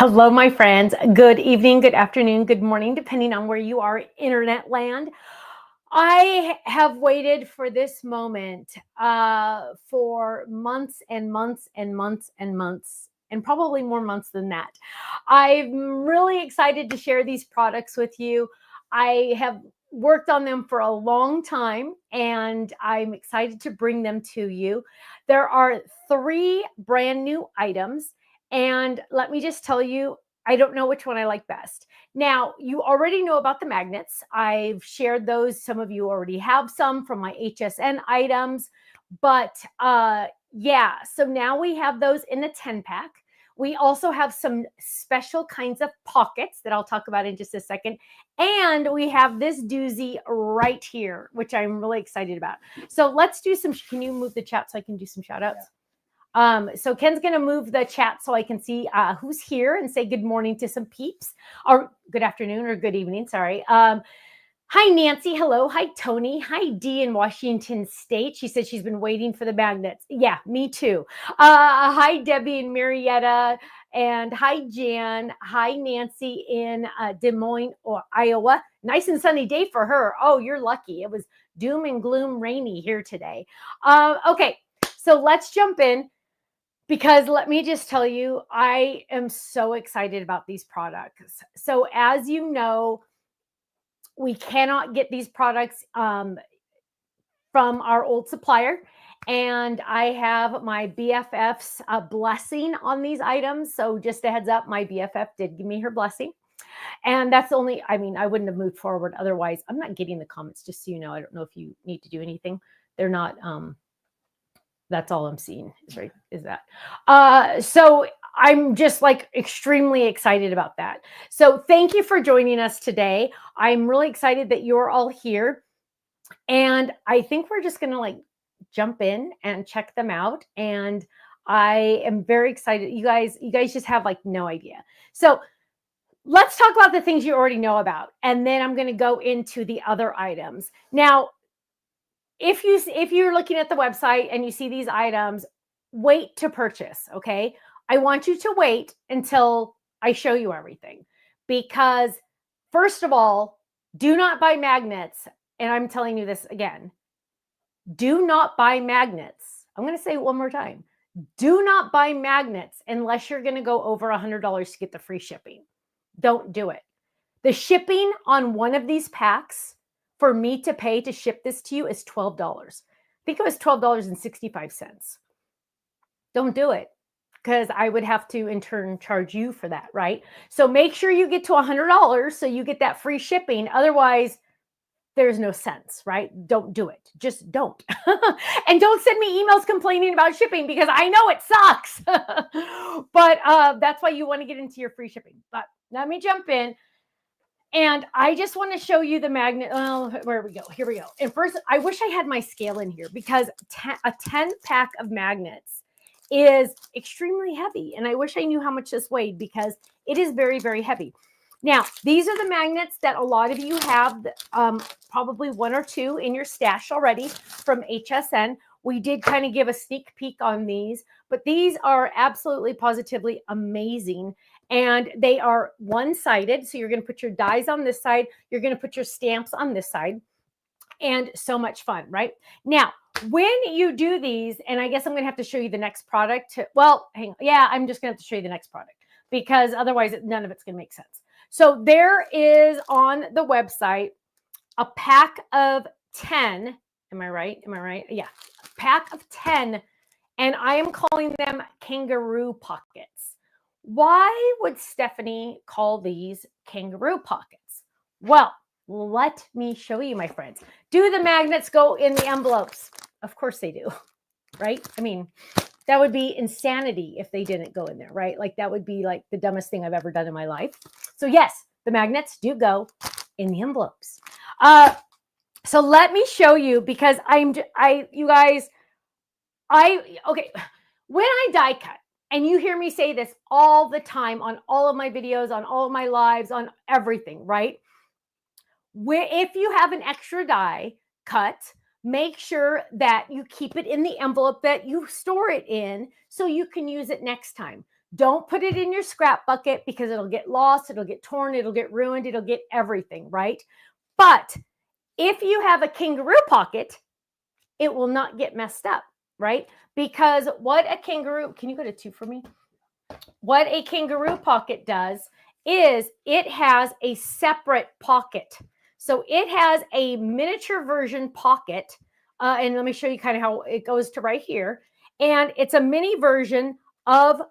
Hello, my friends. Good evening, good afternoon, good morning, depending on where you are, internet land. I have waited for this moment for months and months and months and months, and probably more months than that. I'm really excited to share these products with you. I have worked on them for a long time, and I'm excited to bring them to you. There are 3 brand new items. And let me just tell you, I don't know which one I like best. Now, you already know about the magnets. I've shared those. Some of you already have some from my HSN items. But yeah, so now we have those in a 10 pack. We also have some special kinds of pockets that I'll talk about in just a second. And we have this doozy right here, which I'm really excited about. So let's do some, can you move the chat so I can do some shout outs? So Ken's going to move the chat so I can see who's here and say good morning to some peeps, or good afternoon or good evening. Sorry. Hi, Nancy. Hello. Hi, Tony. Hi, Dee in Washington State. She said she's been waiting for the magnets. Yeah, me too. Hi, Debbie and Marietta. And hi, Jan. Hi, Nancy in Des Moines, Iowa. Nice and sunny day for her. Oh, you're lucky. It was doom and gloom rainy here today. Okay, so let's jump in. Because let me just tell you, I am so excited about these products. So as you know, we cannot get these products from our old supplier. And I have my BFF's blessing on these items. So just a heads up, my BFF did give me her blessing. And that's only, I mean, I wouldn't have moved forward otherwise. I'm not getting the comments, just so you know. I don't know if you need to do anything. They're not... that's all I'm seeing is that. So I'm just like extremely excited about that. So thank you for joining us today. I'm really excited that you're all here. And I think we're just going to like jump in and check them out. And I am very excited. You guys just have like no idea. So let's talk about the things you already know about. And then I'm going to go into the other items. Now, if you're looking at the website and you see these items, wait to purchase, okay? I want you to wait until I show you everything. Because first of all, do not buy magnets. And I'm telling you this again. Do not buy magnets. I'm going to say it one more time. Do not buy magnets unless you're going to go over $100 to get the free shipping. Don't do it. The shipping on one of these packs for me to pay to ship this to you is $12. I think it was $12.65. Don't do it, because I would have to in turn charge you for that, right? So make sure you get to $100 so you get that free shipping. Otherwise, there's no sense, right? Don't do it. Just don't. And don't send me emails complaining about shipping, because I know it sucks. But that's why you want to get into your free shipping. But let me jump in. And I just want to show you the magnet. Oh, where we go. Here we go. And first, I wish I had my scale in here, because a 10 pack of magnets is extremely heavy. And I wish I knew how much this weighed, because it is very, very heavy. Now, these are the magnets that a lot of you have, probably 1 or 2 in your stash already from HSN. We did kind of give a sneak peek on these, but these are absolutely positively amazing. And they are one-sided. So you're going to put your dies on this side. You're going to put your stamps on this side. And so much fun, right? Now, when you do these, and I guess I'm going to have to show you the next product. Well, hang on. Yeah, I'm just going to have to show you the next product, because otherwise none of it's going to make sense. So there is on the website a pack of 10. Am I right? Am I right? Yeah. A pack of 10. And I am calling them kangaroo pockets. Why would Stephanie call these kangaroo pockets? Well, let me show you, my friends. Do the magnets go in the envelopes? Of course they do, right? I mean, that would be insanity if they didn't go in there, right? Like that would be like the dumbest thing I've ever done in my life. So yes, the magnets do go in the envelopes. So let me show you, because you guys, okay, when I die cut, and you hear me say this all the time on all of my videos, on all of my lives, on everything, right? If you have an extra die cut, make sure that you keep it in the envelope that you store it in, so you can use it next time. Don't put it in your scrap bucket because it'll get lost, it'll get torn, it'll get ruined, it'll get everything, right? But if you have a kangaroo pocket, it will not get messed up, right? Because what a kangaroo, can you go to 2 for me? What a kangaroo pocket does is it has a separate pocket. So it has a miniature version pocket. And let me show you kind of how it goes to right here. And it's a mini version of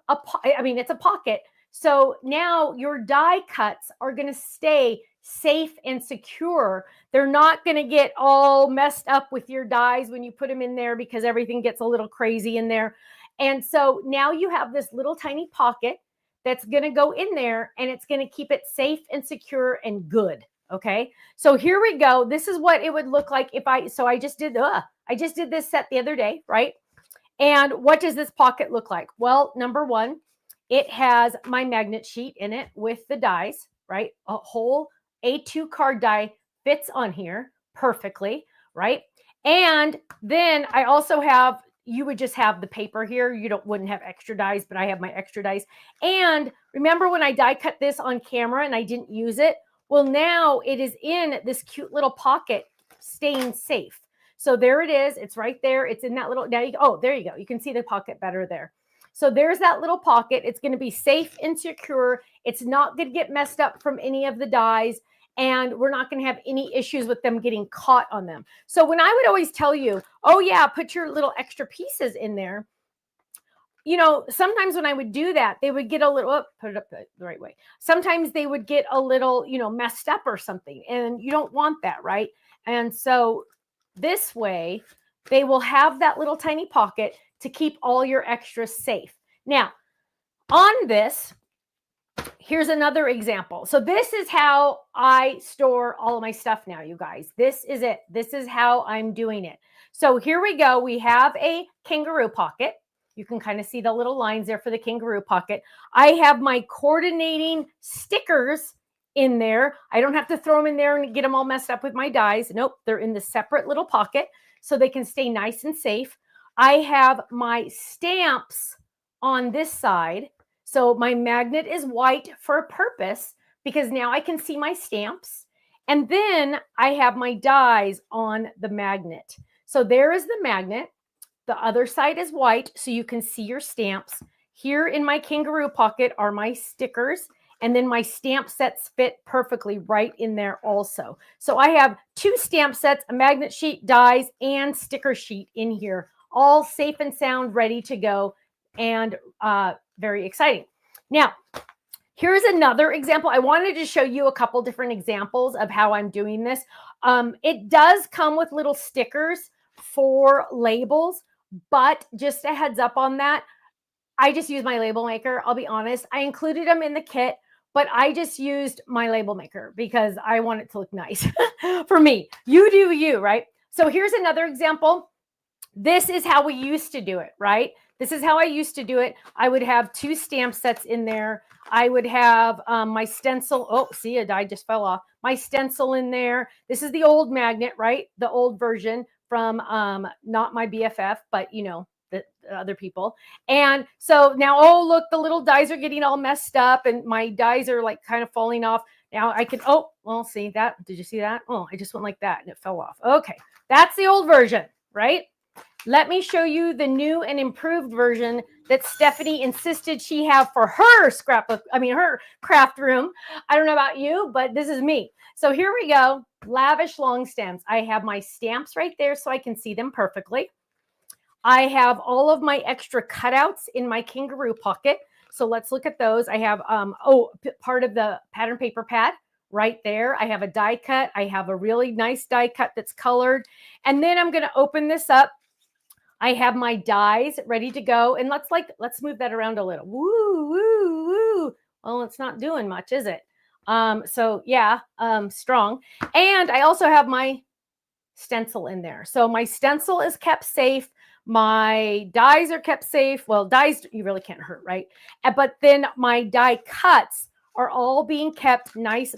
it's a pocket. So now your die cuts are going to stay safe and secure. They're not going to get all messed up with your dies when you put them in there because everything gets a little crazy in there. And so now you have this little tiny pocket that's going to go in there and it's going to keep it safe and secure and good. Okay. So here we go. This is what it would look like if I just did this set the other day, right? And what does this pocket look like? Well, number one, it has my magnet sheet in it with the dies, right? A whole A2 card die fits on here perfectly, right? And then I also have, you would just have the paper here. You wouldn't have extra dies, but I have my extra dies. And remember when I die cut this on camera and I didn't use it? Well, now it is in this cute little pocket staying safe. So there it is. It's right there. It's in that little, there you go. You can see the pocket better there. So there's that little pocket. It's going to be safe and secure. It's not going to get messed up from any of the dies. And we're not going to have any issues with them getting caught on them. So when I would always tell you, oh yeah, put your little extra pieces in there, sometimes when I would do that, they would get a little, put it up the right way. Sometimes they would get a little, messed up or something. And you don't want that, right? And so this way, they will have that little tiny pocket to keep all your extras safe. Now, on this, here's another example. So this is how I store all of my stuff now, you guys. This is it. This is how I'm doing it. So here we go. We have a kangaroo pocket. You can kind of see the little lines there for the kangaroo pocket. I have my coordinating stickers in there. I don't have to throw them in there and get them all messed up with my dies. Nope, they're in the separate little pocket so they can stay nice and safe. I have my stamps on this side. So my magnet is white for a purpose because now I can see my stamps. And then I have my dies on the magnet. So there is the magnet. The other side is white so you can see your stamps. Here in my kangaroo pocket are my stickers. And then my stamp sets fit perfectly right in there also. So I have 2 stamp sets, a magnet sheet, dies, and sticker sheet in here, all safe and sound, ready to go, and very exciting. Now, here's another example. I wanted to show you a couple different examples of how I'm doing this. It does come with little stickers for labels, but just a heads up on that. I just use my label maker. I'll be honest. I included them in the kit, but I just used my label maker because I want it to look nice for me. You do you, right? So here's another example. This is how we used to do it, right? This is how I used to do it. I would have 2 stamp sets in there. I would have my stencil. Oh, see, a die just fell off. My stencil in there. This is the old magnet, right? The old version from not my BFF, but the other people. And so now, oh, look, the little dies are getting all messed up and my dies are like kind of falling off. Now I can, see that. Did you see that? Oh, I just went like that and it fell off. Okay. That's the old version, right? Let me show you the new and improved version that Stephanie insisted she have for her her craft room. I don't know about you, but this is me. So here we go. Lavish long stems. I have my stamps right there so I can see them perfectly. I have all of my extra cutouts in my kangaroo pocket. So let's look at those. I have, part of the pattern paper pad right there. I have a die cut. I have a really nice die cut that's colored. And then I'm going to open this up. I have my dies ready to go. And let's move that around a little. Woo, woo, woo. Well, it's not doing much, is it? Strong. And I also have my stencil in there. So my stencil is kept safe. My dies are kept safe. Well, dies, you really can't hurt, right? But then my die cuts are all being kept nice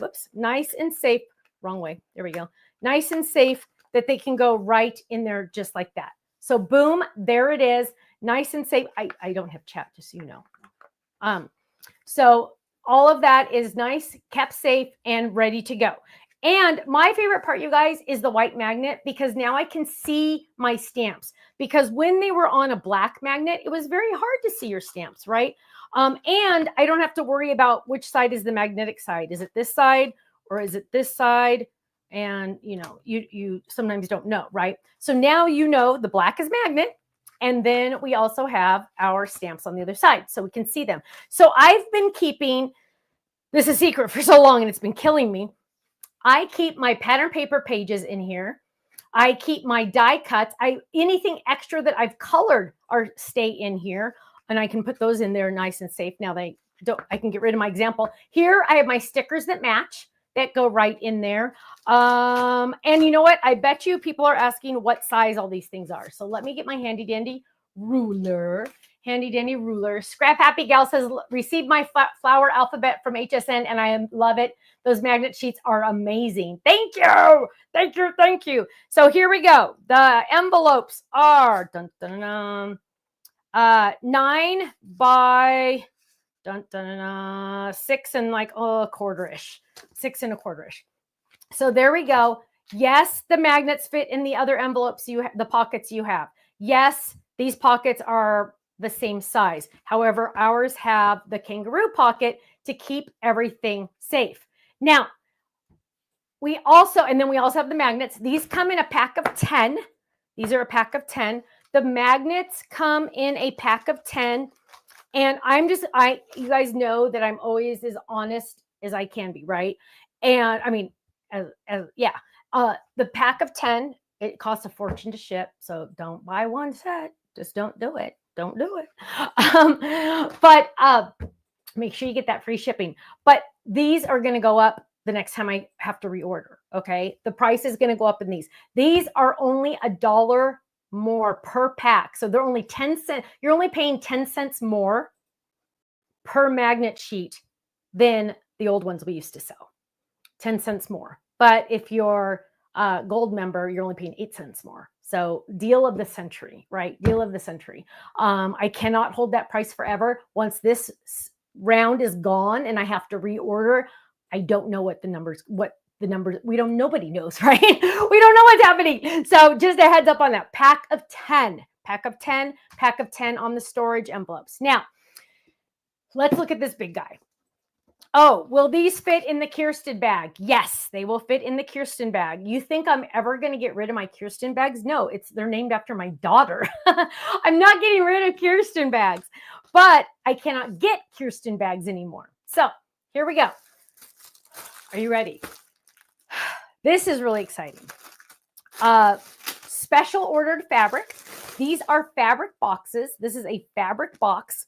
and safe. Wrong way. There we go. Nice and safe that they can go right in there just like that. So boom, there it is. Nice and safe. I don't have chat, just so you know. So all of that is nice, kept safe, and ready to go. And my favorite part, you guys, is the white magnet, because now I can see my stamps. Because when they were on a black magnet, it was very hard to see your stamps, right? And I don't have to worry about which side is the magnetic side. Is it this side or is it this side? And you sometimes don't know, right? So now you know the black is magnet. And then we also have our stamps on the other side, so we can see them. So I've been keeping, this is a secret for so long and it's been killing me. I keep my pattern paper pages in here. I keep my die cuts. Anything extra that I've colored stay in here, and I can put those in there nice and safe. Now I can get rid of my example. Here I have my stickers that match, that go right in there. And you know what? I bet you people are asking what size all these things are. So let me get my handy dandy ruler. Handy dandy ruler. Scrap Happy Gal says, received my flower alphabet from HSN and I love it. Those magnet sheets are amazing. Thank you. Thank you. Thank you. So here we go. The envelopes are 9 by 6 and like a quarter-ish. 6 and a quarter-ish. So there we go. Yes, the magnets fit in the other envelopes the pockets you have. Yes, these pockets are the same size. However, ours have the kangaroo pocket to keep everything safe. Now, we also have the magnets. These come in a pack of 10. These are a pack of 10. The magnets come in a pack of 10. And you guys know that I'm always as honest as I can be, right? And I mean, the pack of 10, it costs a fortune to ship. So don't buy one set. Just don't do it. Don't do it. But make sure you get that free shipping. But these are going to go up the next time I have to reorder. Okay. The price is going to go up in these. These are only $1 more per pack. So they're only 10 cents. You're only paying 10 cents more per magnet sheet than the old ones we used to sell. 10 cents more. But if you're a gold member, you're only paying 8 cents more. So deal of the century, right? Deal of the century. I cannot hold that price forever. Once this round is gone and I have to reorder, I don't know nobody knows, right? We don't know what's happening. So just a heads up on that. Pack of 10 on the storage envelopes. Now, let's look at this big guy. Oh, will these fit in the Kirsten bag? Yes, they will fit in the Kirsten bag. You think I'm ever going to get rid of my Kirsten bags? No, they're named after my daughter. I'm not getting rid of Kirsten bags, but I cannot get Kirsten bags anymore. So here we go. Are you ready? This is really exciting. Special ordered fabric. These are fabric boxes. This is a fabric box.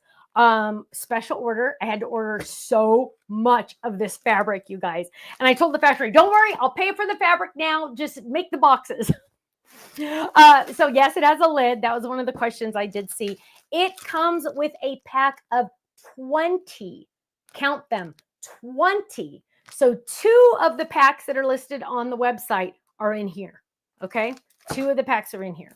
Special order. I had to order so much of this fabric, you guys. And I told the factory, don't worry, I'll pay for the fabric now. Just make the boxes. So yes, it has a lid. That was one of the questions I did see. It comes with a pack of 20. Count them, 20. So 2 of the packs that are listed on the website are in here. Okay. 2 of the packs are in here.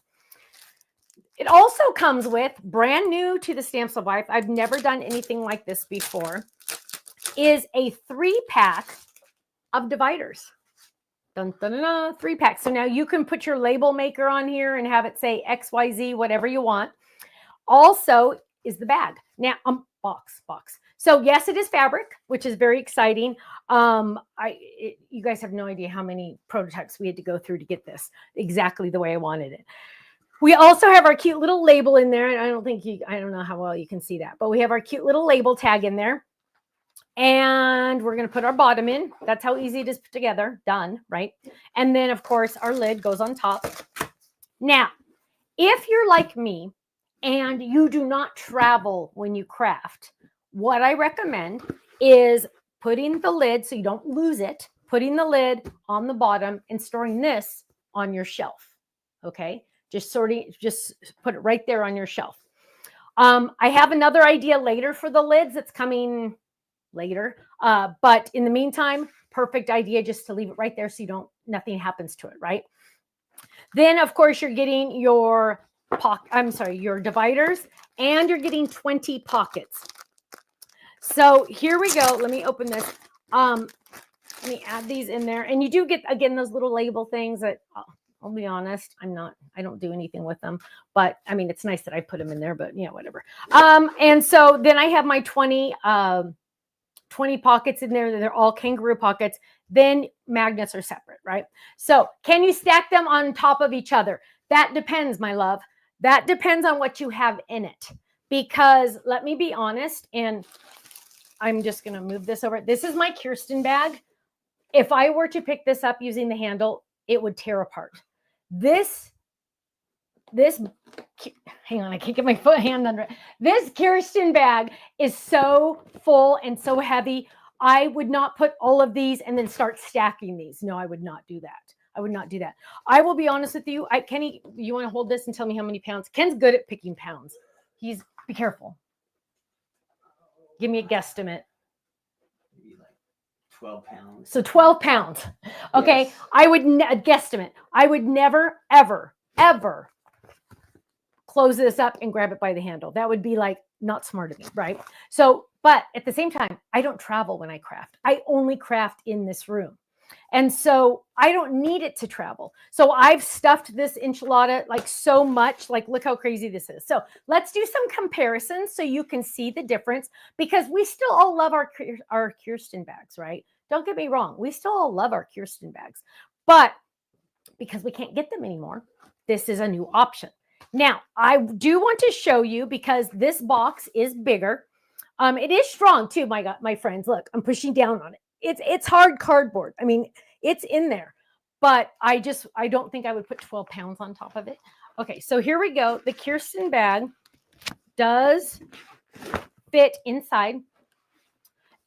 It also comes with, brand new to the Stamps of Life, I've never done anything like this before, is a 3-pack of dividers. Dun, dun, dun, dun, 3-pack. So now you can put your label maker on here and have it say XYZ, whatever you want. Also is the bag. Now, box. So yes, it is fabric, which is very exciting. You guys have no idea how many prototypes we had to go through to get this exactly the way I wanted it. We also have our cute little label in there. And I don't know how well you can see that, but we have our cute little label tag in there. And we're going to put our bottom in. That's how easy it is put together. Done, right? And then, of course, our lid goes on top. Now, if you're like me and you do not travel when you craft, what I recommend is putting the lid, so you don't lose it, putting the lid on the bottom and storing this on your shelf. Okay? Just put it right there on your shelf. I have another idea later for the lids. It's coming later. But in the meantime, perfect idea just to leave it right there so nothing happens to it, right? Then, of course, you're getting your dividers, and you're getting 20 pockets. So here we go. Let me open this. Let me add these in there. And you do get, again, those little label things that I'll be honest, I don't do anything with them, but I mean, it's nice that I put them in there, but yeah, whatever. And so then I have my 20 pockets in there. They're all kangaroo pockets. Then magnets are separate, right? So can you stack them on top of each other? That depends, my love. That depends on what you have in it. Because let me be honest, and I'm just going to move this over. This is my Kirsten bag. If I were to pick this up using the handle, it would tear apart. This, hang on, I can't get my hand under it. This Kirsten bag is so full and so heavy. I would not put all of these and then start stacking these. No, I would not do that. I would not do that. I will be honest with you. Kenny, you want to hold this and tell me how many pounds? Ken's good at picking pounds. Be careful. Give me a guesstimate. 12 pounds. So 12 pounds. Okay. Yes. I would guesstimate. I would never, ever, ever close this up and grab it by the handle. That would be like not smart of me, right? So, but at the same time, I don't travel when I craft. I only craft in this room. And so I don't need it to travel. So I've stuffed this enchilada like so much, like look how crazy this is. So let's do some comparisons so you can see the difference, because we still all love our Kirsten bags, right? Don't get me wrong. We still all love our Kirsten bags, but because we can't get them anymore, this is a new option. Now, I do want to show you, because this box is bigger. It is strong too, my friends. Look, I'm pushing down on it. It's hard cardboard. I mean, it's in there, but I don't think I would put 12 pounds on top of it. Okay, so here we go. The Kirsten bag does fit inside,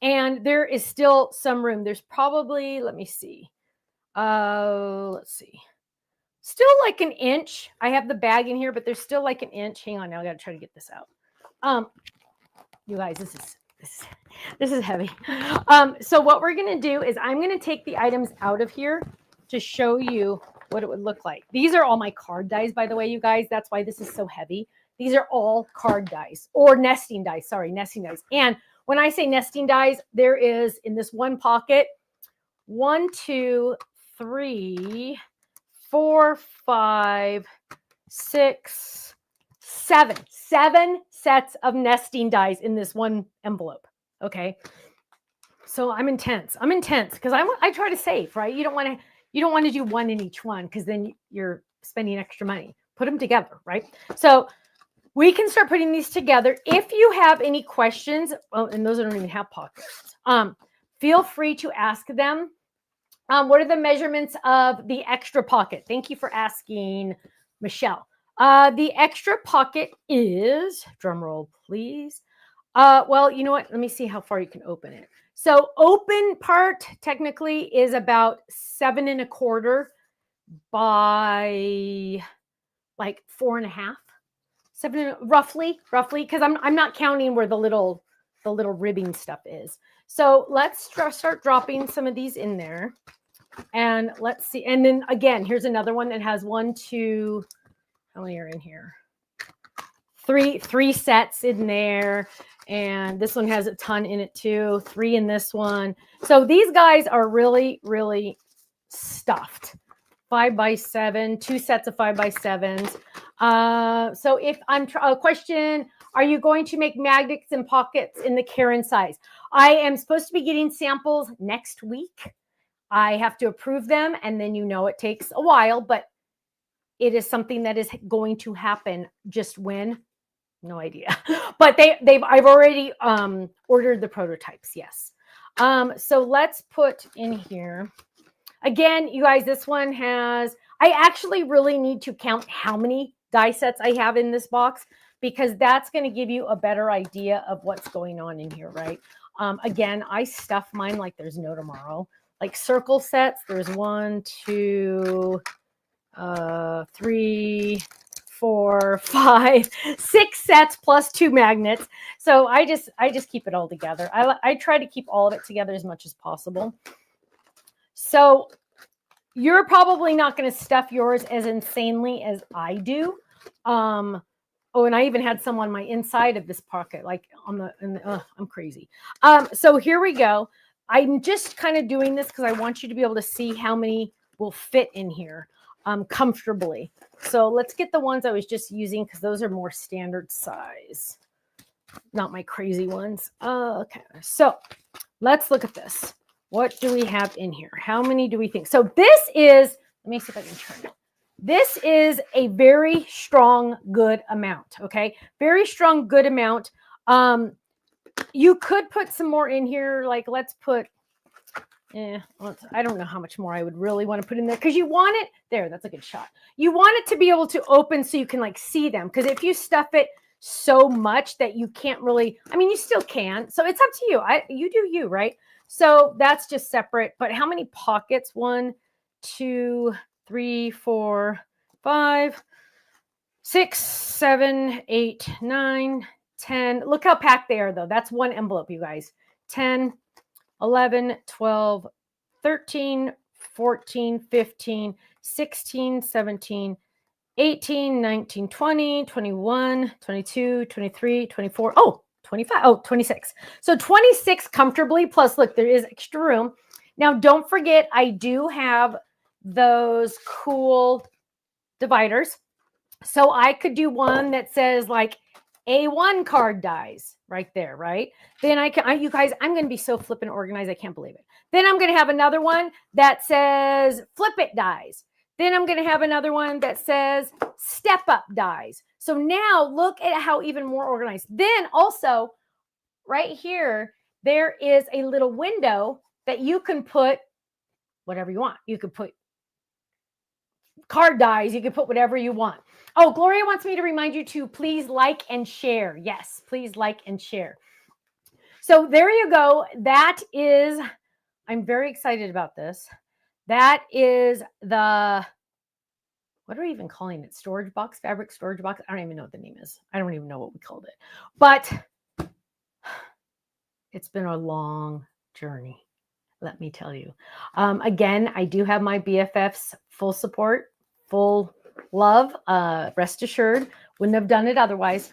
and there is still some room. There's probably, let me see. Let's see. Still like an inch. I have the bag in here, but there's still like an inch. Hang on, now I got to try to get this out. You guys, this is heavy. So what we're going to do is I'm going to take the items out of here to show you what it would look like. These are all my card dies, by the way, you guys. That's why this is so heavy. These are all card dies, or nesting dies. Sorry, nesting dies. And when I say nesting dies, there is in this one pocket 1, 2, 3, 4, 5, 6, 7 sets of nesting dies in this one envelope. Okay. So I'm intense because I try to save, right? You don't want to do one in each one, because then you're spending extra money. Put them together, right? So we can start putting these together. If you have any questions, and those don't even have pockets, feel free to ask them. What are the measurements of the extra pocket? Thank you for asking, Michelle. The extra pocket is, drum roll, please. Well, you know what? Let me see how far you can open it. So open part technically is about 7 1/4 by like 4 1/2, 7 roughly, because I'm not counting where the little ribbing stuff is. So let's start dropping some of these in there, and let's see. And then again, here's another one that has 1, 2. How many are in here? Three sets in there. And this one has a ton in it too. 3 in this one. So these guys are really, really stuffed. 5 by 7, 2 sets of 5 by 7s. So if I'm a question, are you going to make magnets and pockets in the Karen size? I am supposed to be getting samples next week. I have to approve them, and then it takes a while, but it is something that is going to happen. Just when? No idea. But I've already ordered the prototypes. Yes. So let's put in here. Again, you guys, this one has, I actually really need to count how many die sets I have in this box, because that's going to give you a better idea of what's going on in here, right? Again, I stuff mine like there's no tomorrow. Like circle sets, there's 1, 2, 3, 4, 5, 6 sets plus 2 magnets. So I just keep it all together. I try to keep all of it together as much as possible. So you're probably not going to stuff yours as insanely as I do. Oh, and I even had some on my inside of this pocket, like I'm crazy. So here we go. I'm just kind of doing this because I want you to be able to see how many will fit in here comfortably. So let's get the ones I was just using because those are more standard size, not my crazy ones. Okay, so let's look at this. What do we have in here? How many do we think? So this is, let me see if I can turn it. This is a very strong, good amount, okay? Very strong, good amount. You could put some more in here, like let's put, I don't know how much more I would really want to put in there because you want it, there, that's a good shot. You want it to be able to open so you can like see them, because if you stuff it so much that you can't really, I mean, you still can. So it's up to you. You do you, right? So that's just separate. But how many pockets? 1, 2, 3, 4, 5, 6, 7, 8, 9, 10. Look how packed they are, though. That's one envelope, you guys. 10, 11, 12, 13, 14, 15, 16, 17, 18, 19, 20, 21, 22, 23, 24, 25, 26. So 26 comfortably, plus look, there is extra room. Now, don't forget, I do have those cool dividers. So I could do one that says like A1 card dies right there, right? Then you guys, I'm going to be so flippin' organized. I can't believe it. Then I'm going to have another one that says flip it dies. Then I'm going to have another one that says step up dies. So now look at how even more organized. Then also right here, there is a little window that you can put whatever you want. You could put card dies. You can put whatever you want. Oh, Gloria wants me to remind you to please like and share. Yes, please like and share. So there you go. That is, I'm very excited about this. That is the, what are we even calling it? Storage box, fabric storage box. I don't even know what the name is. I don't even know what we called it. But it's been a long journey, let me tell you. Again, I do have my BFF's full support, full love. Rest assured, wouldn't have done it otherwise.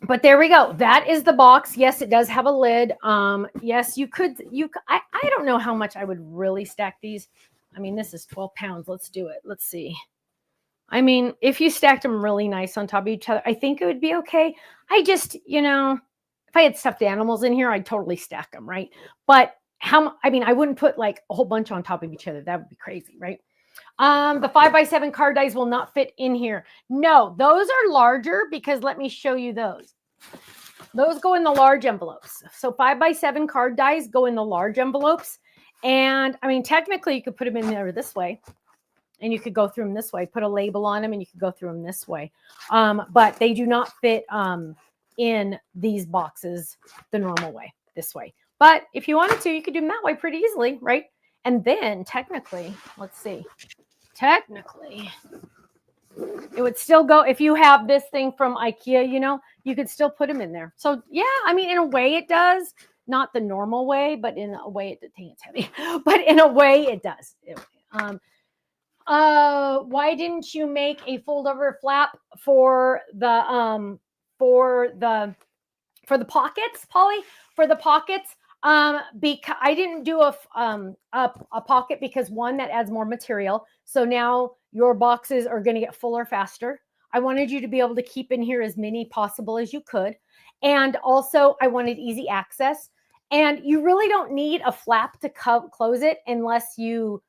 But there we go. That is the box. Yes, it does have a lid. Yes, I don't know how much I would really stack these. I mean, this is 12 pounds. Let's do it. Let's see. I mean, if you stacked them really nice on top of each other, I think it would be okay. I just, if I had stuffed animals in here, I'd totally stack them, right? But I wouldn't put like a whole bunch on top of each other. That would be crazy, right? The 5x7 card dies will not fit in here. No, those are larger because let me show you those. Those go in the large envelopes. So 5x7 card dies go in the large envelopes. And I mean, technically you could put them in there this way and you could go through them this way, put a label on them and you could go through them this way. But they do not fit in these boxes the normal way, this way. But if you wanted to, you could do them that way pretty easily, right? And then technically, let's see, technically, it would still go, if you have this thing from IKEA, you could still put them in there. So yeah, I mean, in a way it does, not the normal way, but in a way it's heavy, but in a way it does. Why didn't you make a fold over flap for the pockets, Polly? For the pockets? Because I didn't do a pocket because one, that adds more material. So now your boxes are going to get fuller faster. I wanted you to be able to keep in here as many possible as you could. And also I wanted easy access. And you really don't need a flap to close it unless you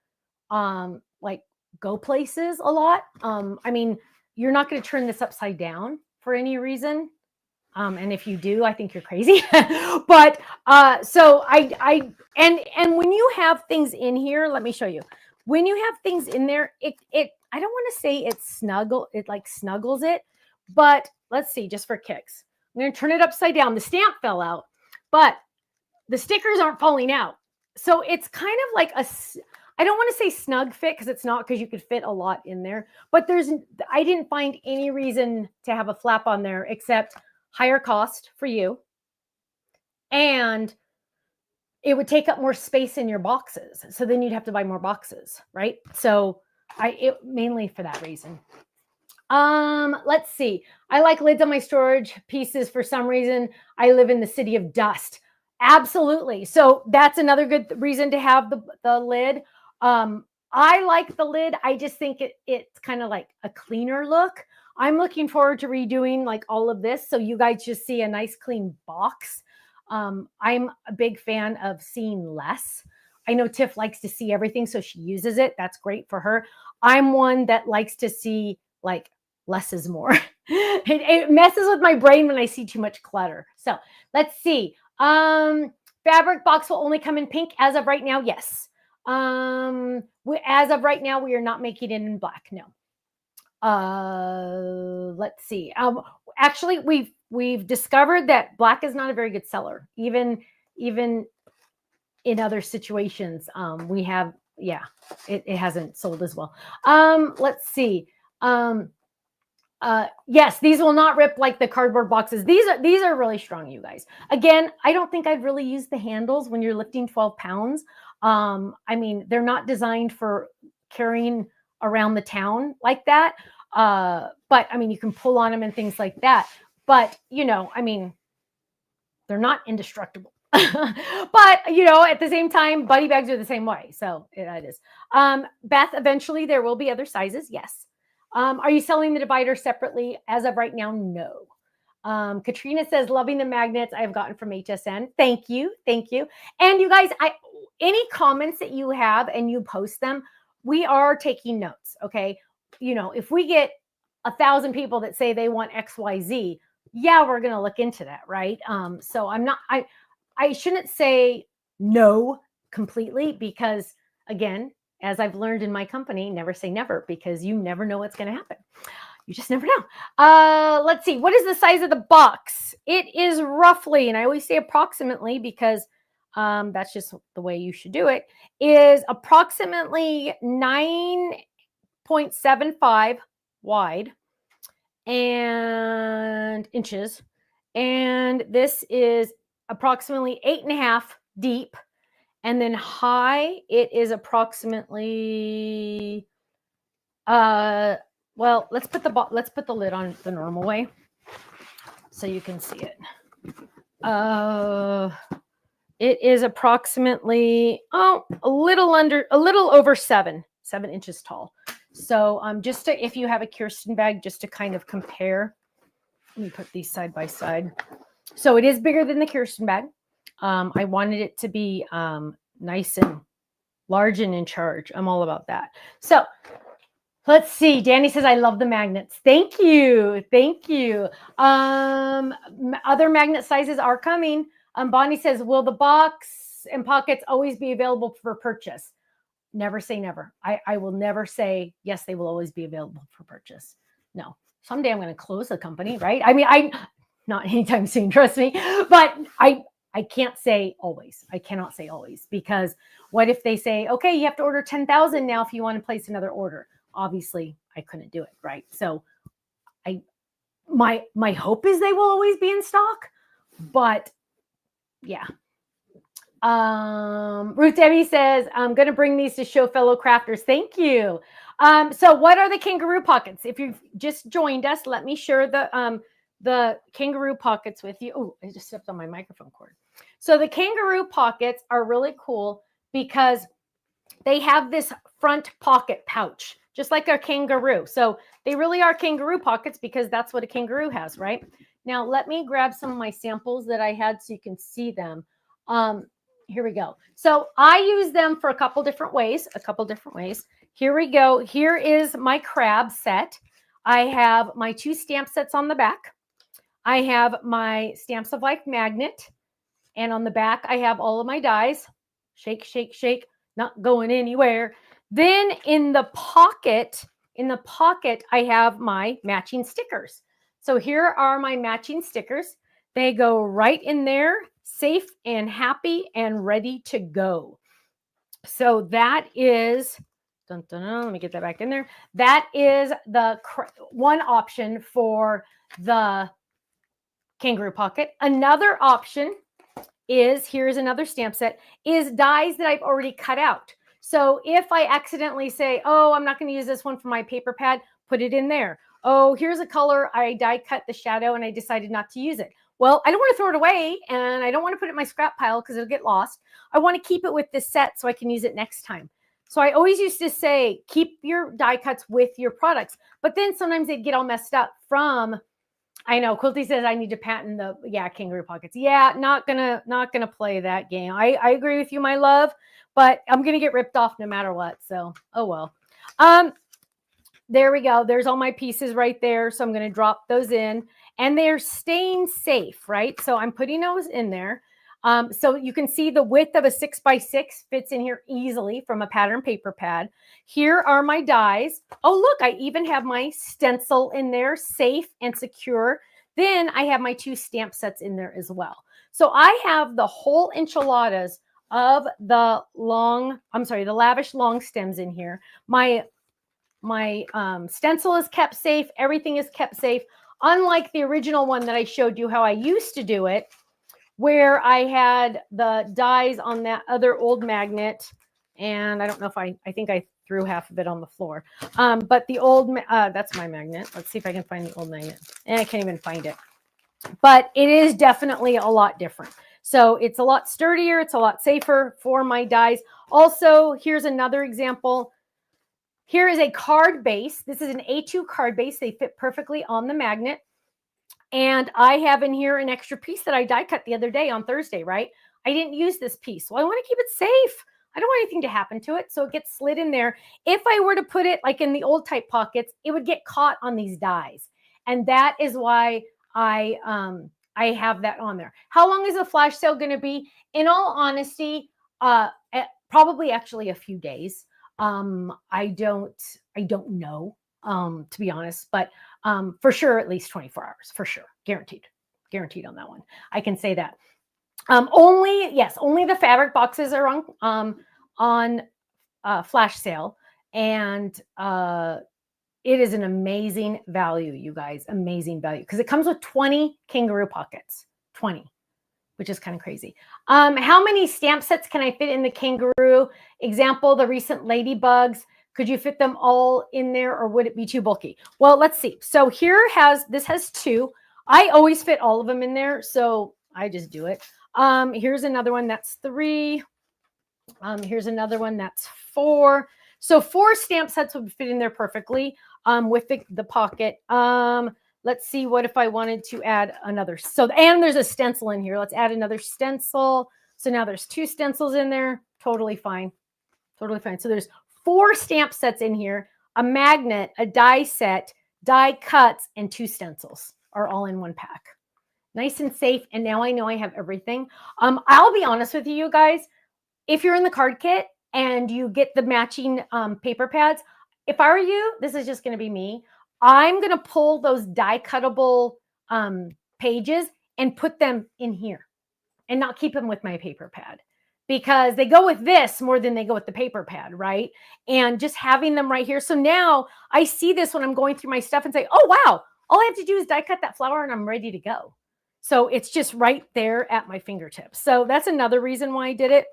like go places a lot. I mean, you're not going to turn this upside down for any reason. And if you do, I think you're crazy. But so and when you have things in here, let me show you. When you have things in there, it I don't want to say it snuggles it, but let's see, just for kicks. I'm going to turn it upside down. The stamp fell out, but the stickers aren't falling out. So it's kind of like I don't want to say snug fit because it's not, because you could fit a lot in there, but I didn't find any reason to have a flap on there except higher cost for you, and it would take up more space in your boxes. So then you'd have to buy more boxes, right? So mainly for that reason. Let's see. I like lids on my storage pieces for some reason. I live in the city of dust. Absolutely. So that's another good reason to have the lid. I like the lid. I just think it's kind of like a cleaner look. I'm looking forward to redoing like all of this, so you guys just see a nice clean box. I'm a big fan of seeing less. I know Tiff likes to see everything, so she uses it. That's great for her. I'm one that likes to see like less is more. it messes with my brain when I see too much clutter. So let's see. Fabric box will only come in pink as of right now. Yes. As of right now, we are not making it in black. No. Let's see. Actually, we've discovered that black is not a very good seller, even in other situations. We have, yeah, it hasn't sold as well. Let's see. Yes, these will not rip like the cardboard boxes. These are really strong, you guys. Again, I don't think I'd really use the handles when you're lifting 12 pounds. I mean, they're not designed for carrying around the town like that. But I mean, you can pull on them and things like that. But, you know, I mean, they're not indestructible. But, you know, at the same time, buddy bags are the same way. So it is. Beth, eventually there will be other sizes. Yes. Are you selling the divider separately? As of right now, no. Katrina says, loving the magnets I've gotten from HSN. Thank you. Thank you. And you guys, any comments that you have and you post them, we are taking notes. Okay. You know, if we get 1,000 people that say they want XYZ, yeah, we're going to look into that. Right. So I shouldn't say no completely, because again, as I've learned in my company, never say never, because you never know what's going to happen. You just never know. Let's see. What is the size of the box? It is roughly, and I always say approximately because that's just the way you should do it, is approximately 9.75 wide and inches. And this is approximately 8.5 deep. And then high, it is approximately, well, let's put the lid on the normal way so you can see it. It is approximately, a little over 7 inches tall. So just to, if you have a Kirsten bag, just to kind of compare, let me put these side by side. So it is bigger than the Kirsten bag. I wanted it to be nice and large and in charge. I'm all about that. So let's see. Danny says, I love the magnets. Thank you. Thank you. Other magnet sizes are coming. Bonnie says, will the box and pockets always be available for purchase? Never say never. I will never say, yes, they will always be available for purchase. No. Someday I'm going to close the company, right? I mean, not anytime soon, trust me. But I can't say always. I cannot say always, because what if they say, okay, you have to order 10,000 now if you want to place another order? Obviously, I couldn't do it, right? So my hope is they will always be in stock, but yeah. Ruth Debbie says, I'm going to bring these to show fellow crafters. Thank you. So what are the kangaroo pockets? If you've just joined us, let me share the kangaroo pockets with you. Oh, I just stepped on my microphone cord. So the kangaroo pockets are really cool because they have this front pocket pouch, just like a kangaroo. So they really are kangaroo pockets because that's what a kangaroo has, right? Now, let me grab some of my samples that I had so you can see them. Here we go. So I use them for a couple different ways. Here we go. Here is my crab set. I have my 2 stamp sets on the back. I have my Stamps of Life magnet. And on the back, I have all of my dies. Shake, shake, shake. Not going anywhere. Then in the pocket, I have my matching stickers. So here are my matching stickers. They go right in there, safe and happy and ready to go. So that is, let me get that back in there. That is the one option for the kangaroo pocket. Another option is, here's another stamp set, is dies that I've already cut out. So if I accidentally say, oh, I'm not going to use this one for my paper pad, put it in there. oh, here's a color. I die cut the shadow and I decided not to use it. Well, I don't want to throw it away and I don't want to put it in my scrap pile because it'll get lost. I want to keep it with this set so I can use it next time. So I always used to say, keep your die cuts with your products. But then sometimes they'd get all messed up from, I know Quilty says I need to patent the, kangaroo pockets. Yeah, not gonna play that game. I agree with you, my love, but I'm gonna get ripped off no matter what. So, oh well. There we go. There's all my pieces right there. So I'm going to drop those in and they're staying safe, right? So I'm putting those in there. So you can see the width of a 6x6 fits in here easily from a pattern paper pad. Here are my dies. Oh, look, I even have my stencil in there, safe and secure. Then I have my 2 stamp sets in there as well. So I have the whole enchiladas of the lavish long stems in here. My stencil is kept safe. Everything is kept safe. Unlike the original one that I showed you how I used to do it, where I had the dies on that other old magnet. And I don't know if I think I threw half of it on the floor. But the old, that's my magnet. Let's see if I can find the old magnet. And I can't even find it. But it is definitely a lot different. So it's a lot sturdier. It's a lot safer for my dies. Also, here's another example. Here is a card base. This is an A2 card base. They fit perfectly on the magnet. And I have in here an extra piece that I die cut the other day on Thursday, right? I didn't use this piece. So I want to keep it safe. I don't want anything to happen to it. So it gets slid in there. If I were to put it like in the old type pockets, it would get caught on these dies. And that is why I have that on there. How long is the flash sale going to be? In all honesty, probably actually a few days. I don't know, to be honest, but for sure, at least 24 hours, for sure. Guaranteed on that one. I can say that. Only the fabric boxes are on flash sale. And it is an amazing value, you guys, amazing value. Because it comes with 20 kangaroo pockets, 20. Which is kind of crazy. How many stamp sets can I fit in the kangaroo? Example, the recent ladybugs. Could you fit them all in there or would it be too bulky? Well, let's see. So this has 2. I always fit all of them in there. So I just do it. Here's another one that's 3. Here's another one that's 4. So 4 stamp sets would fit in there perfectly with the pocket. Let's see, what if I wanted to add another? So, and there's a stencil in here. Let's add another stencil. So now there's 2 stencils in there. Totally fine. Totally fine. So there's 4 stamp sets in here, a magnet, a die set, die cuts, and 2 stencils are all in one pack. Nice and safe. And now I know I have everything. I'll be honest with you guys. If you're in the card kit and you get the matching paper pads, if I were you, this is just going to be me. I'm going to pull those die cuttable pages and put them in here and not keep them with my paper pad because they go with this more than they go with the paper pad, right? And just having them right here. So now I see this when I'm going through my stuff and say, oh, wow, all I have to do is die cut that flower and I'm ready to go. So it's just right there at my fingertips. So that's another reason why I did it.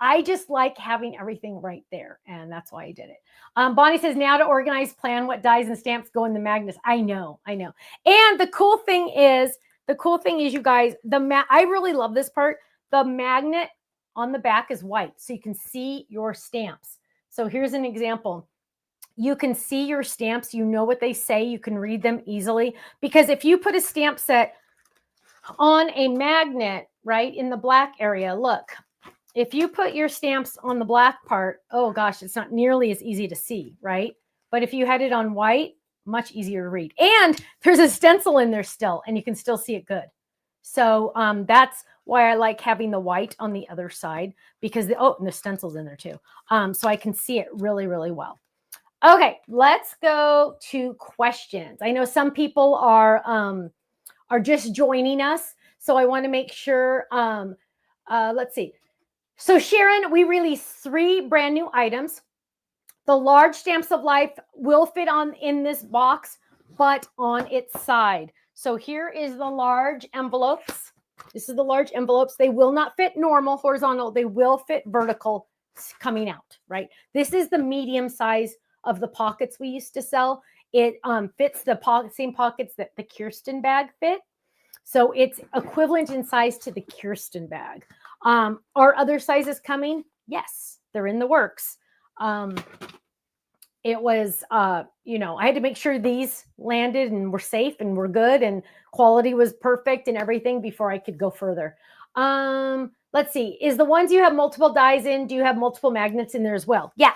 I just like having everything right there. And that's why I did it. Bonnie says, now to organize, plan what dies and stamps go in the magnets. I know. And the cool thing is, you guys, I really love this part. The magnet on the back is white. So you can see your stamps. So here's an example. You can see your stamps. You know what they say. You can read them easily. Because if you put a stamp set on a magnet, right, in the black area, look. If you put your stamps on the black part, oh gosh, it's not nearly as easy to see, right? But if you had it on white, much easier to read. And there's a stencil in there still, and you can still see it good. So that's why I like having the white on the other side because and the stencil's in there too. So I can see it really, really well. Okay, let's go to questions. I know some people are just joining us, so I want to make sure. Let's see. So Sharon, we released 3 brand new items. The large Stamps of Life will fit in this box, but on its side. So here is the large envelopes. This is the large envelopes. They will not fit normal horizontal. They will fit vertical coming out, right? This is the medium size of the pockets we used to sell. It fits the same pockets that the Kirsten bag fit. So it's equivalent in size to the Kirsten bag. Are other sizes coming? Yes, they're in the works. It was, I had to make sure these landed and were safe and were good and quality was perfect and everything before I could go further. Let's see. Is the ones you have multiple dies in, do you have multiple magnets in there as well? Yeah.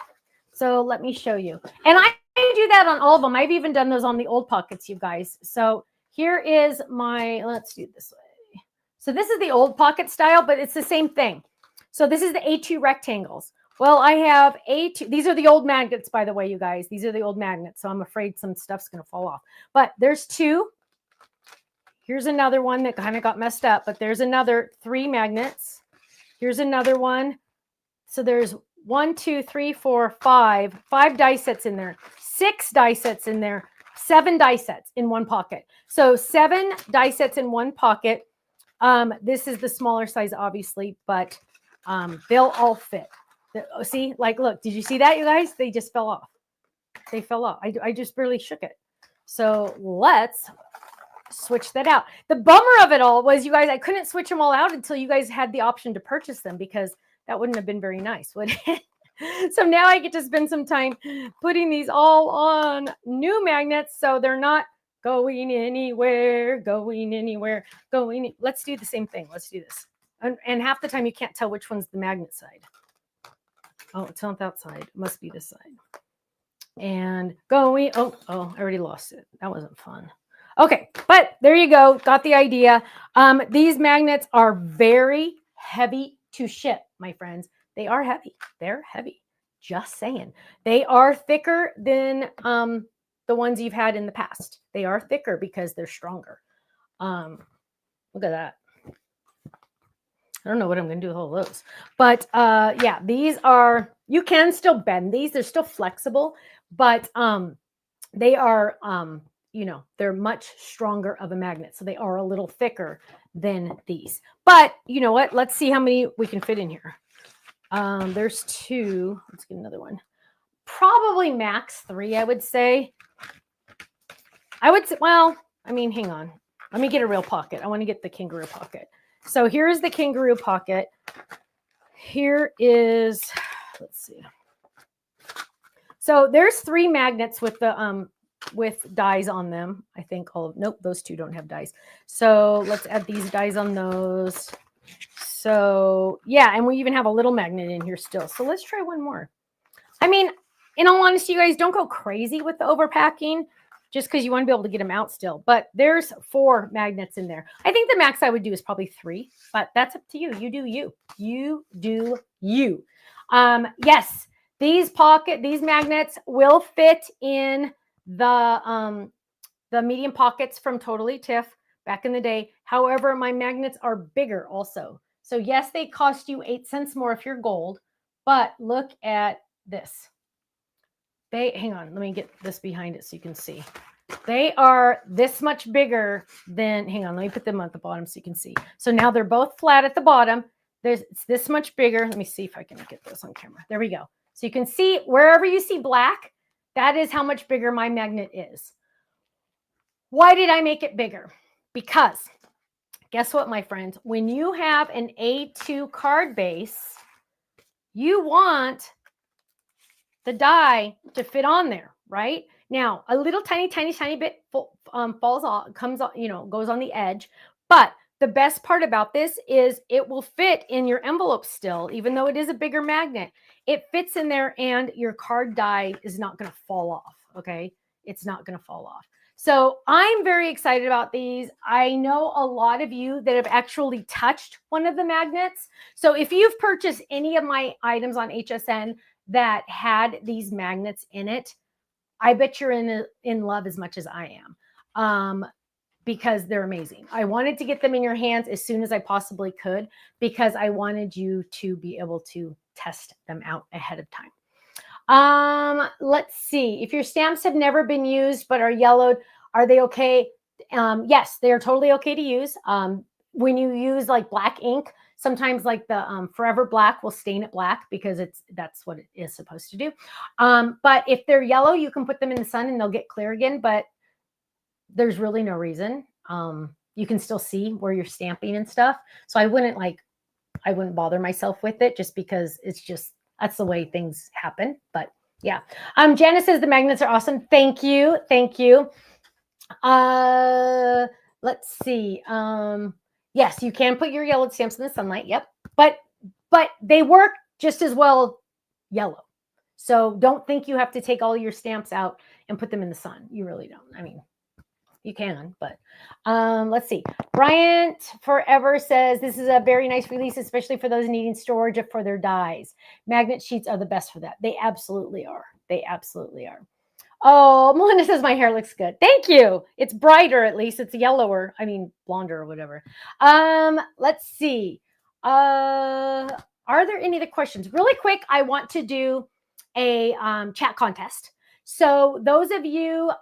So let me show you. And I do that on all of them. I've even done those on the old pockets, you guys. So here is let's do it this way. So this is the old pocket style, but it's the same thing. So this is the A2 rectangles. Well, I have A2. These are the old magnets, by the way, you guys. These are the old magnets. So I'm afraid some stuff's going to fall off. But there's 2. Here's another one that kind of got messed up, but there's another 3 magnets. Here's another one. So there's 1, 2, 3, 4, 5 die sets in there, 6 die sets in there, 7 die sets in one pocket. So 7 die sets in one pocket. This is the smaller size, obviously, but they'll all fit. See, like, look, did you see that, you guys? They just fell off. They fell off. I just barely shook it. So let's switch that out. The bummer of it all was, you guys, I couldn't switch them all out until you guys had the option to purchase them, because that wouldn't have been very nice, would it? So now I get to spend some time putting these all on new magnets so they're not going anywhere. Let's do the same thing. Let's do this. And half the time you can't tell which one's the magnet side. Oh, it's not that side. It must be this side. And going. Oh, I already lost it. That wasn't fun. Okay, but there you go. Got the idea. These magnets are very heavy to ship, my friends. They are heavy. They're heavy. Just saying. They are thicker than the ones you've had in the past. They are thicker because they're stronger. Look at that. I don't know what I'm going to do with all those. But yeah, these are, you can still bend these. They're still flexible, but they are, they're much stronger of a magnet. So they are a little thicker than these. But you know what? Let's see how many we can fit in here. There's 2. Let's get another one. Probably max 3, I would say. Well, I mean, hang on. Let me get a real pocket. I want to get the kangaroo pocket. So here's the kangaroo pocket. Here is, let's see. So there's 3 magnets with the with dies on them. I think nope, those 2 don't have dies. So let's add these dies on those. So yeah, and we even have a little magnet in here still. So let's try one more. I mean, in all honesty, you guys, don't go crazy with the overpacking just because you want to be able to get them out still. But there's 4 magnets in there. I think the max I would do is probably 3, but that's up to you. You do you. You do you. Yes, these magnets will fit in the medium pockets from Totally Tiff back in the day. However, my magnets are bigger also. So yes, they cost you 8 cents more if you're gold, but look at this. Hang on, let me get this behind it so you can see. They are this much bigger than, hang on, let me put them at the bottom so you can see. So now they're both flat at the bottom. It's this much bigger. Let me see if I can get this on camera. There we go. So you can see wherever you see black, that is how much bigger my magnet is. Why did I make it bigger? Because guess what, my friends? When you have an A2 card base, you want the die to fit on there, right? Now, a little tiny bit falls off, comes on, goes on the edge. But the best part about this is it will fit in your envelope still, even though it is a bigger magnet. It fits in there and your card die is not going to fall off, okay? It's not going to fall off. So I'm very excited about these. I know a lot of you that have actually touched one of the magnets. So if you've purchased any of my items on HSN that had these magnets in it, I bet you're in love as much as I am, because they're amazing. I wanted to get them in your hands as soon as I possibly could because I wanted you to be able to test them out ahead of time. Let's see. If your stamps have never been used but are yellowed, are they okay? Yes, they are totally okay to use. When you use like black ink, Sometimes like the Forever Black will stain it black because that's what it is supposed to do. But if they're yellow, you can put them in the sun and they'll get clear again, but there's really no reason. You can still see where you're stamping and stuff. So I wouldn't bother myself with it just because that's the way things happen. But yeah. Janice says the magnets are awesome. Thank you. Thank you. Let's see. Yes, you can put your yellowed stamps in the sunlight. Yep. But they work just as well yellow. So don't think you have to take all your stamps out and put them in the sun. You really don't. I mean, you can, but let's see. Bryant Forever says this is a very nice release, especially for those needing storage for their dies. Magnet sheets are the best for that. They absolutely are. They absolutely are. Oh, Melinda says my hair looks good. Thank you. It's brighter, at least. It's yellower. I mean, blonder or whatever. Let's see. Are there any other questions? Really quick, I want to do a chat contest. So those of you,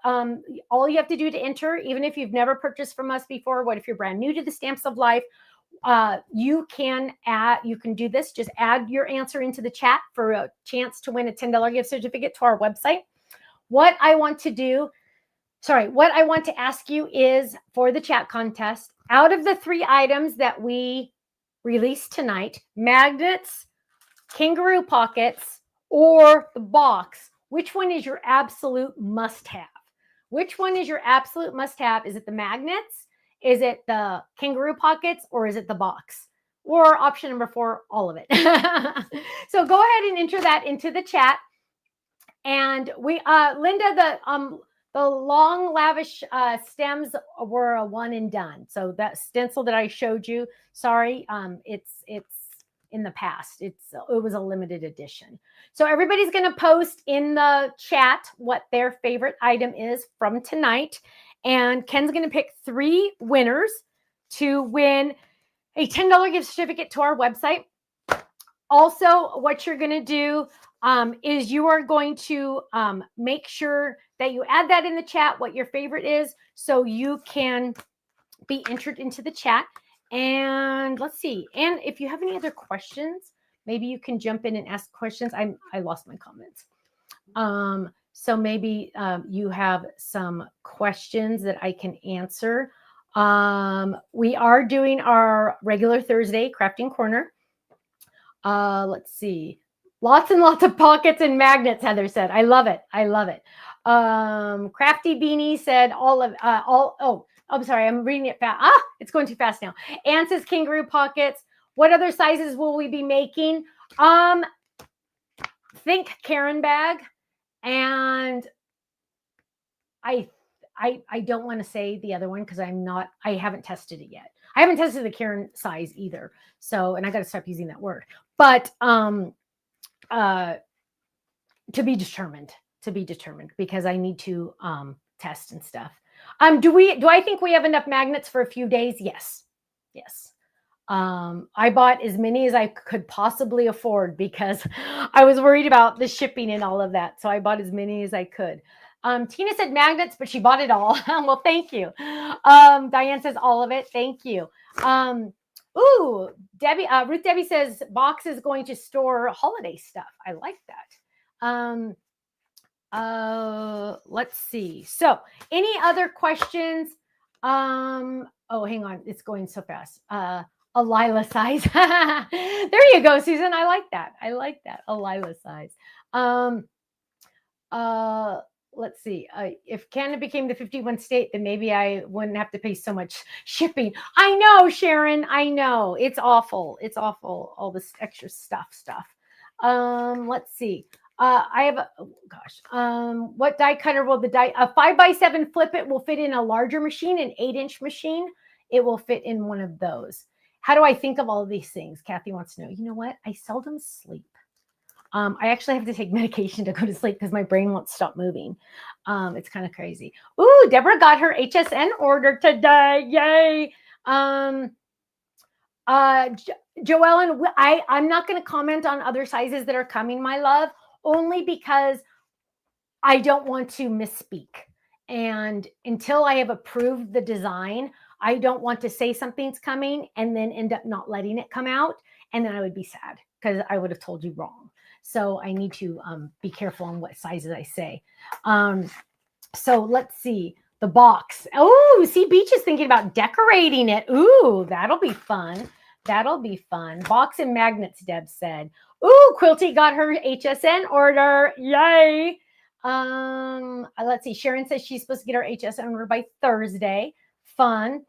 all you have to do to enter, even if you've never purchased from us before, what if you're brand new to the Stamps of Life, you can do this. Just add your answer into the chat for a chance to win a $10 gift certificate to our website. What I want to ask you is for the chat contest, out of the 3 items that we released tonight, magnets, kangaroo pockets, or the box, which one is your absolute must-have? Which one is your absolute must-have? Is it the magnets? Is it the kangaroo pockets? Or is it the box? Or option number 4, all of it. So go ahead and enter that into the chat. And we, Linda, the long lavish stems were a one and done. So that stencil that I showed you, sorry, it's in the past. It was a limited edition. So everybody's going to post in the chat what their favorite item is from tonight. And Ken's going to pick 3 winners to win a $10 gift certificate to our website. Also, what you're going to do is you are going to make sure that you add that in the chat, what your favorite is, so you can be entered into the chat. And let's see. And if you have any other questions, maybe you can jump in and ask questions. I lost my comments. So maybe you have some questions that I can answer. We are doing our regular Thursday crafting corner. Let's see. Lots and lots of pockets and magnets, Heather said. I love it. I love it. Crafty Beanie said I'm sorry, I'm reading it fast. It's going too fast now. Anne says kangaroo pockets. What other sizes will we be making? Think Karen bag. And I don't want to say the other one because I haven't tested it yet. I haven't tested the Karen size either. So, and I got to stop using that word. But to be determined because I need to test and stuff. Do I think we have enough magnets for a few days? Yes. I bought as many as I could possibly afford because I was worried about the shipping and all of that. So I bought as many as I could. Tina said magnets, but she bought it all. Well, thank you. Diane says all of it. Thank you. Ruth Debbie says box is going to store holiday stuff. I like that. Let's see. So any other questions? Oh, hang on. It's going so fast. A Lila size. There you go, Susan. I like that. A Lila size. Let's see. If Canada became the 51 state, then maybe I wouldn't have to pay so much shipping. I know, Sharon. I know. It's awful. All this extra stuff. Let's see. I have what die cutter will the die? A 5x7 flip it will fit in a larger machine, an 8-inch machine. It will fit in one of those. How do I think of all of these things? Kathy wants to know. You know what? I seldom sleep. I actually have to take medication to go to sleep because my brain won't stop moving. It's kind of crazy. Ooh, Deborah got her HSN order today. Yay. Joellen, I'm not going to comment on other sizes that are coming, my love, only because I don't want to misspeak. And until I have approved the design, I don't want to say something's coming and then end up not letting it come out. And then I would be sad because I would have told you wrong. So I need to be careful on what sizes I say. So let's see the box. Oh, see, Beach is thinking about decorating it. Ooh, that'll be fun. That'll be fun. Box and magnets, Deb said. Ooh, Quilty got her HSN order. Yay. Let's see. Sharon says she's supposed to get her HSN order by Thursday. Fun.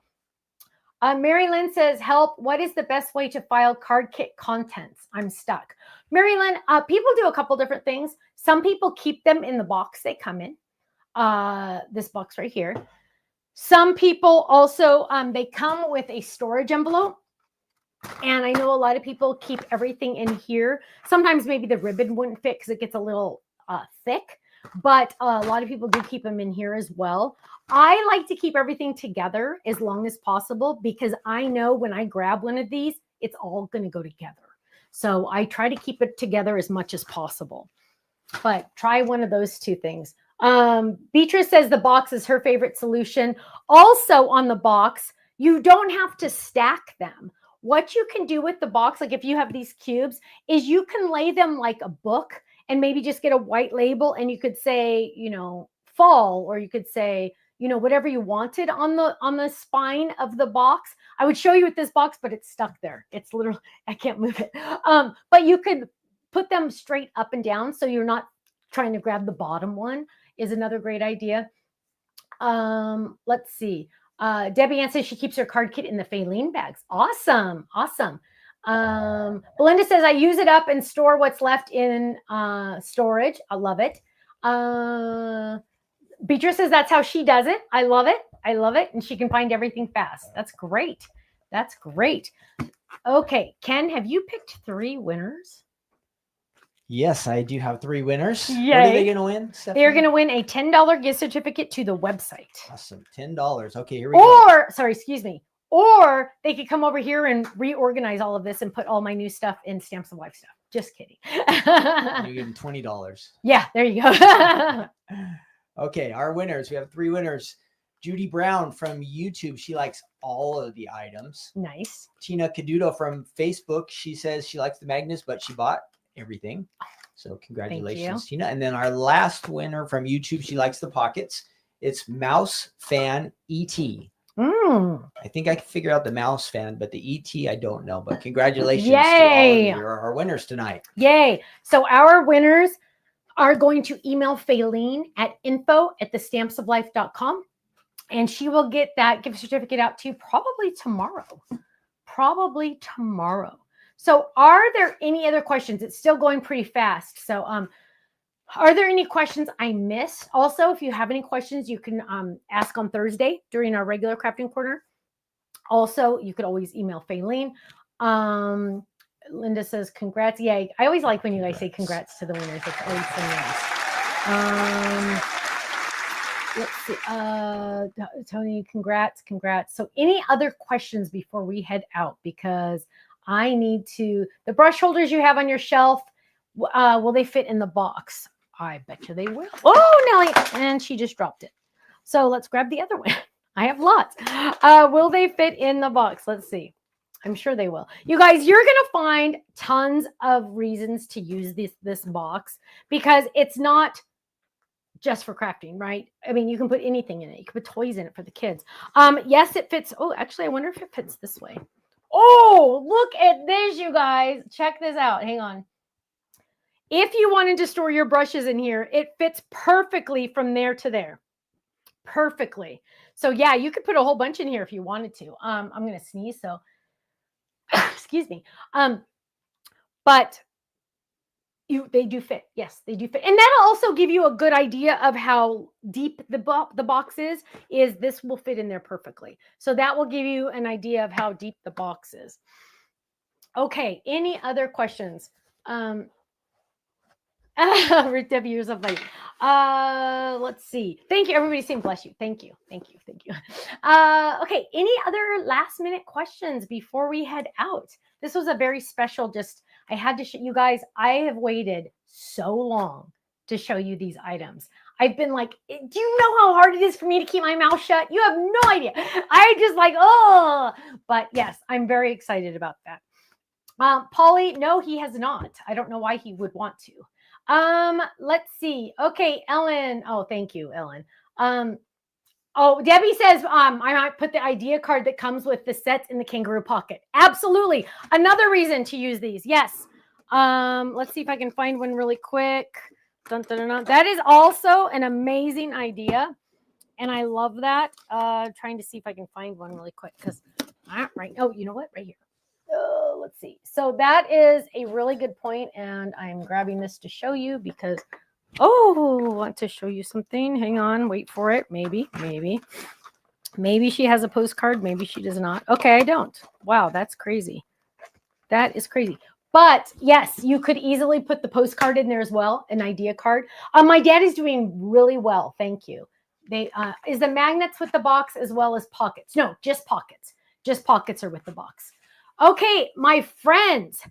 Mary Lynn says, help. What is the best way to file card kit contents? I'm stuck. Mary Lynn, people do a couple different things. Some people keep them in the box they come in. This box right here. Some people also, they come with a storage envelope. And I know a lot of people keep everything in here. Sometimes maybe the ribbon wouldn't fit because it gets a little thick. But a lot of people do keep them in here as well. I like to keep everything together as long as possible because I know when I grab one of these, it's all going to go together. So I try to keep it together as much as possible. But try one of those two things. Beatrice says the box is her favorite solution. Also on the box, you don't have to stack them. What you can do with the box, like if you have these cubes, is you can lay them like a book and maybe just get a white label and you could say, you know, fall, or you could say, you know, whatever you wanted on the spine of the box. I would show you with this box, but it's stuck there. It's literally, I can't move it. But you could put them straight up and down so you're not trying to grab the bottom one is another great idea. Let's see. Debbie Ann says she keeps her card kit in the Faylene bags. Awesome. Awesome. Belinda says I use it up and store what's left in storage. I love it. Beatrice says that's how she does it. I love it. I love it. And she can find everything fast. That's great. That's great. Okay. Ken, have you picked 3 winners? Yes, I do have 3 winners. Yay. What are they going to win, Stephanie? They're going to win a $10 gift certificate to the website. Awesome. $10. Okay, here we go. Sorry, excuse me. Or they could come over here and reorganize all of this and put all my new stuff in Stamps of Life stuff. Just kidding. You give them $20. Yeah, there you go. Okay, our winners. We have 3 winners. Judy Brown from YouTube. She likes all of the items. Nice. Tina Caduto from Facebook. She says she likes the magnets, but she bought everything. So congratulations, Tina. And then our last winner from YouTube, she likes the pockets. It's Mouse Fan ET. I think I can figure out the Mouse Fan, but the ET I don't know. But congratulations to all of you, our winners tonight. Yay. So our winners are going to email Faylene at info@thestampsoflife.com. And she will get that gift certificate out to you probably tomorrow. Probably tomorrow. So are there any other questions? It's still going pretty fast. So are there any questions I missed? Also, if you have any questions, you can ask on Thursday during our regular crafting corner. Also, you could always email Faylene. Linda says, congrats. Yeah, I always like when you guys say congrats to the winners. It's always so nice. Let's see. Tony, congrats. So any other questions before we head out? Because I need to, the brush holders you have on your shelf, will they fit in the box? I bet you they will. Oh, Nelly, and she just dropped it. So let's grab the other one. I have lots. Will they fit in the box? Let's see. I'm sure they will. You guys, you're going to find tons of reasons to use this box because it's not just for crafting, right? I mean, you can put anything in it. You can put toys in it for the kids. Yes, it fits. Oh, actually, I wonder if it fits this way. Oh, look at this, you guys. Check this out. Hang on. If you wanted to store your brushes in here, it fits perfectly from there to there. Perfectly. So yeah, you could put a whole bunch in here if you wanted to. I'm going to sneeze, so excuse me. But they do fit. Yes, they do fit. And that'll also give you a good idea of how deep the box is this will fit in there perfectly. So that will give you an idea of how deep the box is. Okay, any other questions? Debbie, you're so funny. Let's see. Thank you. Everybody's saying bless you. Thank you. Okay, any other last minute questions before we head out? This was a very special, I had to show you guys, I have waited so long to show you these items. I've been like, do you know how hard it is for me to keep my mouth shut? You have no idea. I just like, oh, but yes, I'm very excited about that. Polly, no, he has not. I don't know why he would want to. Let's see. Okay, Ellen. Oh, thank you, Ellen. Oh, Debbie says, I might put the idea card that comes with the sets in the kangaroo pocket. Absolutely. Another reason to use these. Yes. Let's see if I can find one really quick. Dun, dun, dun, dun. That is also an amazing idea. And I love that. Trying to see if I can find one really quick because right. Oh, you know what? Right here. Let's see. So that is a really good point, and I'm grabbing this to show you because I want to show you something. Hang on, wait for it. Maybe she has a postcard. Maybe she does not. Okay, I don't. Wow, that's crazy. That is crazy. But yes, you could easily put the postcard in there as well, an idea card. My dad is doing really well. Thank you. They is the magnets with the box as well as pockets. No, just pockets. Just pockets are with the box. Okay, my friends,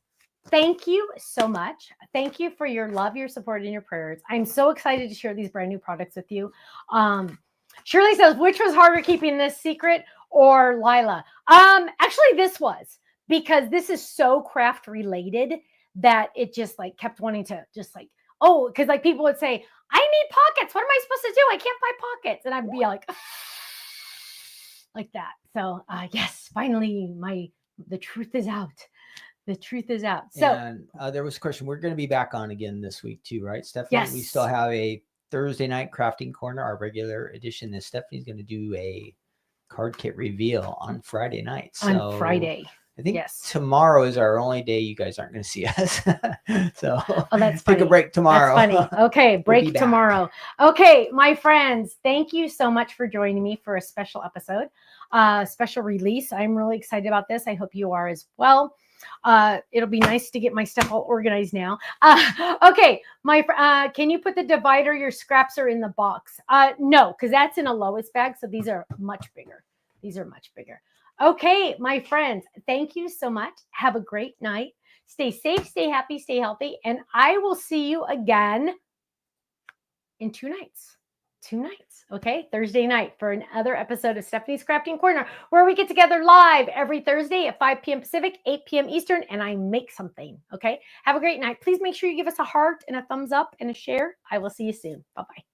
thank you so much. Thank you for your love, your support, and your prayers. I'm so excited to share these brand new products with you. Shirley says, which was harder, keeping this secret or Lila? Actually, this was, because this is so craft related that it just like kept wanting to just like, oh, because like people would say, I need pockets. What am I supposed to do? I can't buy pockets. And I'd be like that. So yes, finally, the truth is out. The truth is out. So, and there was a question. We're going to be back on again this week too, right, Stephanie? Yes. We still have a Thursday night crafting corner, our regular edition. And Stephanie's going to do a card kit reveal on Friday night. So on Friday. I think tomorrow is our only day you guys aren't going to see us. So that's take a break tomorrow. That's funny. Okay, break tomorrow. Okay, my friends, thank you so much for joining me for a special episode, special release. I'm really excited about this. I hope you are as well. It'll be nice to get my stuff all organized now. Okay, can you put the divider? Your scraps are in the box. No, because that's in a lowest bag. So these are much bigger. Okay, my friends, thank you so much. Have a great night. Stay safe, stay happy, stay healthy. And I will see you again in 2 nights. 2 nights, okay? Thursday night for another episode of Stephanie's Crafting Corner, where we get together live every Thursday at 5 p.m. Pacific, 8 p.m. Eastern, and I make something, okay? Have a great night. Please make sure you give us a heart and a thumbs up and a share. I will see you soon. Bye-bye.